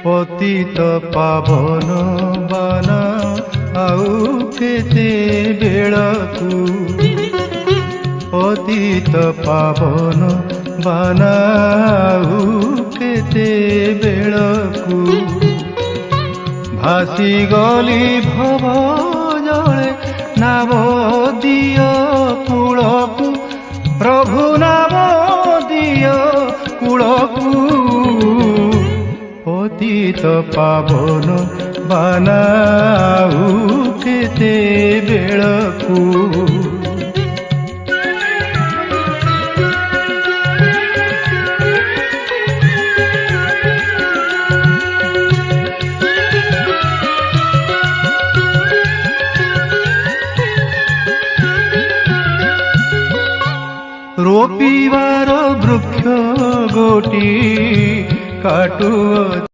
পতিত পাবন বানা আউ কেতে বেଳକୁ পতিত পাবন বানা আউ কেতে বেଳକୁ ভাসি গলি ভব জলে নাম দিয় কূଳକୁ প্রভু নাম দিয় কূଳକୁ পতিত পাবন বানা আউ কেতে বেଳକୁ रोपिवार वृक्ष गोटी काटु